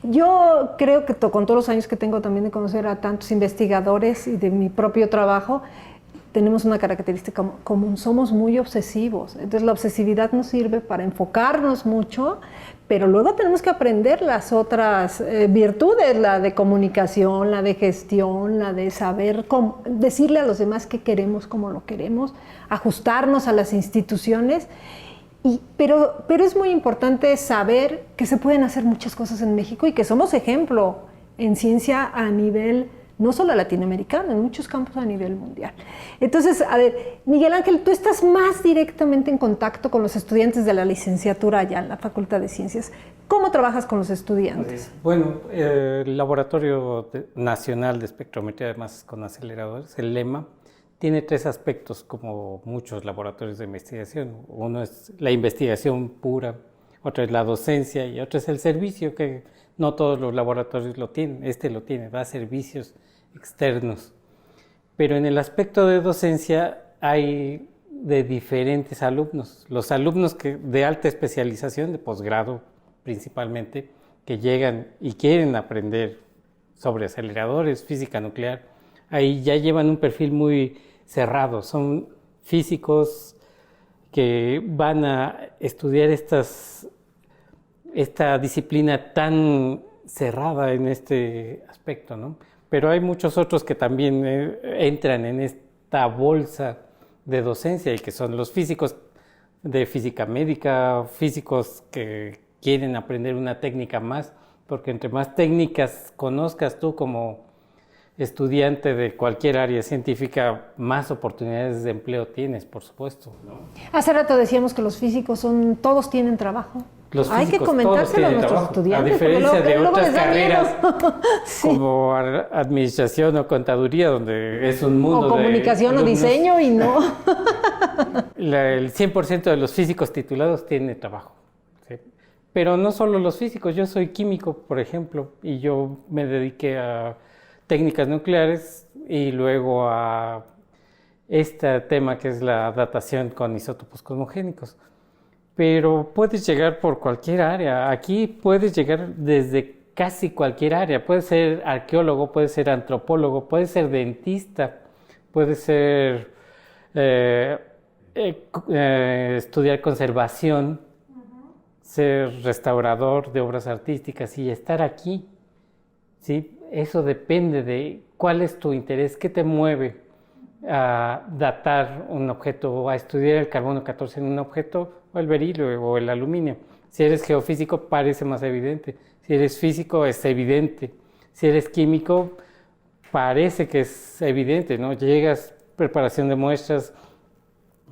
Yo creo que con todos los años que tengo también de conocer a tantos investigadores y de mi propio trabajo, tenemos una característica común: somos muy obsesivos. Entonces la obsesividad nos sirve para enfocarnos mucho, pero luego tenemos que aprender las otras virtudes, la de comunicación, la de gestión, la de saber decirle a los demás qué queremos, cómo lo queremos, ajustarnos a las instituciones. Pero es muy importante saber que se pueden hacer muchas cosas en México y que somos ejemplo en ciencia a nivel no solo latinoamericano, en muchos campos a nivel mundial. Entonces, a ver, Miguel Ángel, tú estás más directamente en contacto con los estudiantes de la licenciatura allá en la Facultad de Ciencias. ¿Cómo trabajas con los estudiantes? Bueno, el Laboratorio Nacional de Espectrometría de Masas con Aceleradores, el LEMA, tiene 3 aspectos como muchos laboratorios de investigación. Uno es la investigación pura, otro es la docencia y otro es el servicio, que no todos los laboratorios lo tienen. Este lo tiene, da servicios externos. Pero en el aspecto de docencia hay de diferentes alumnos. Los alumnos de alta especialización, de posgrado principalmente, que llegan y quieren aprender sobre aceleradores, física nuclear, ahí ya llevan un perfil muy cerrado. Son físicos que van a estudiar esta disciplina tan cerrada en este aspecto, ¿no? Pero hay muchos otros que también entran en esta bolsa de docencia y que son los físicos de física médica, físicos que quieren aprender una técnica más, porque entre más técnicas conozcas tú como estudiante de cualquier área científica, más oportunidades de empleo tienes, por supuesto, ¿no? Hace rato decíamos que los físicos todos tienen trabajo. Hay que comentárselo a nuestros estudiantes. A diferencia de otras carreras sí, como administración o contaduría, donde es un mundo o comunicación o diseño y no. El 100% de los físicos titulados tiene trabajo, ¿sí? Pero no solo los físicos. Yo soy químico, por ejemplo, y yo me dediqué a técnicas nucleares y luego a este tema que es la datación con isótopos cosmogénicos. Pero puedes llegar por cualquier área. Aquí puedes llegar desde casi cualquier área. Puedes ser arqueólogo, puedes ser antropólogo, puedes ser dentista, puedes ser estudiar conservación, ser restaurador de obras artísticas y estar aquí, ¿sí? Eso depende de cuál es tu interés, qué te mueve. a datar un objeto o a estudiar el carbono 14 en un objeto, o el berilio o el aluminio. Si eres geofísico parece más evidente, si eres físico es evidente, si eres químico parece que es evidente, ¿no? Llegas, preparación de muestras,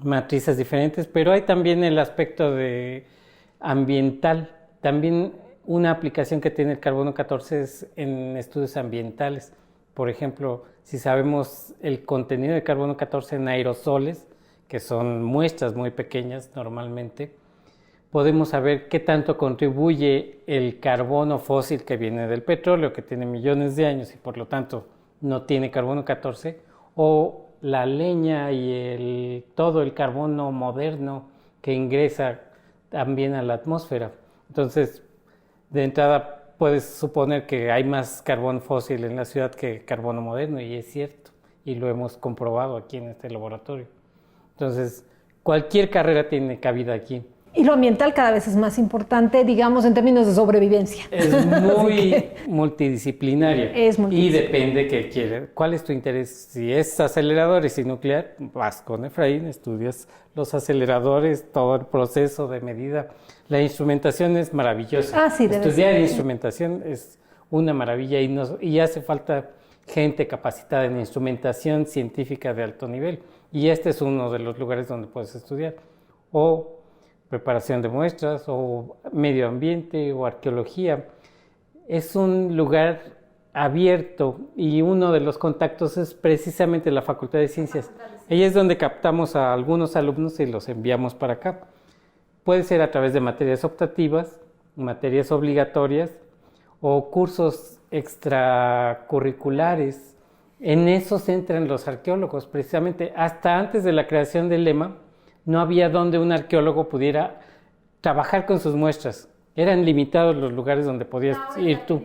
matrices diferentes, pero hay también el aspecto ambiental. También una aplicación que tiene el carbono 14 es en estudios ambientales. Por ejemplo, si sabemos el contenido de carbono 14 en aerosoles, que son muestras muy pequeñas normalmente, podemos saber qué tanto contribuye el carbono fósil que viene del petróleo, que tiene millones de años y por lo tanto no tiene carbono 14, o la leña y todo el carbono moderno que ingresa también a la atmósfera. Entonces, de entrada puedes suponer que hay más carbón fósil en la ciudad que carbono moderno, y es cierto, y lo hemos comprobado aquí en este laboratorio. Entonces, cualquier carrera tiene cabida aquí. Y lo ambiental cada vez es más importante, digamos, en términos de sobrevivencia. Es muy multidisciplinaria. Es multidisciplinaria. Y depende qué quieres. ¿Cuál es tu interés? Si es aceleradores y nuclear, vas con Efraín, estudias los aceleradores, todo el proceso de medida. La instrumentación es maravillosa. Sí, estudiar instrumentación es una maravilla y hace falta gente capacitada en instrumentación científica de alto nivel. Y este es uno de los lugares donde puedes estudiar. O preparación de muestras, o medio ambiente, o arqueología. Es un lugar abierto y uno de los contactos es precisamente la Facultad de Ciencias. Ahí es donde captamos a algunos alumnos y los enviamos para acá. Puede ser a través de materias optativas, materias obligatorias o cursos extracurriculares. En eso se entran los arqueólogos, precisamente. Hasta antes de la creación del lema, no había donde un arqueólogo pudiera trabajar con sus muestras. Eran limitados los lugares donde podías ir tú.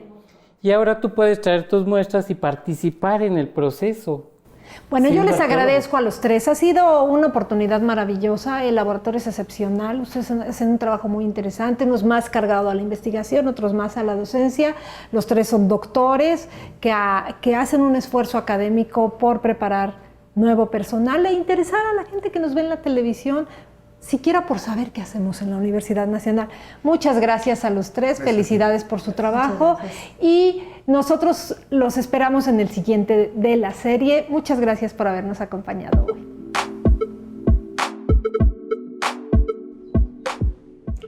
Y ahora tú puedes traer tus muestras y participar en el proceso. Bueno, yo les agradezco a los tres. Ha sido una oportunidad maravillosa. El laboratorio es excepcional. Ustedes hacen un trabajo muy interesante. Unos más cargado a la investigación, otros más a la docencia. Los tres son doctores que hacen un esfuerzo académico por preparar nuevo personal e interesar a la gente que nos ve en la televisión, siquiera por saber qué hacemos en la Universidad Nacional. Muchas gracias a los tres, felicidades por su trabajo y nosotros los esperamos en el siguiente de la serie. Muchas gracias por habernos acompañado hoy.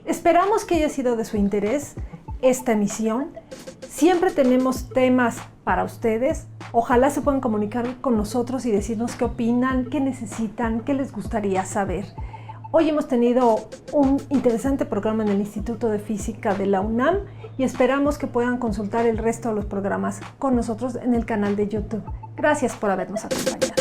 Esperamos que haya sido de su interés esta emisión. Siempre tenemos temas para ustedes. Ojalá se puedan comunicar con nosotros y decirnos qué opinan, qué necesitan, qué les gustaría saber. Hoy hemos tenido un interesante programa en el Instituto de Física de la UNAM y esperamos que puedan consultar el resto de los programas con nosotros en el canal de YouTube. Gracias por habernos acompañado.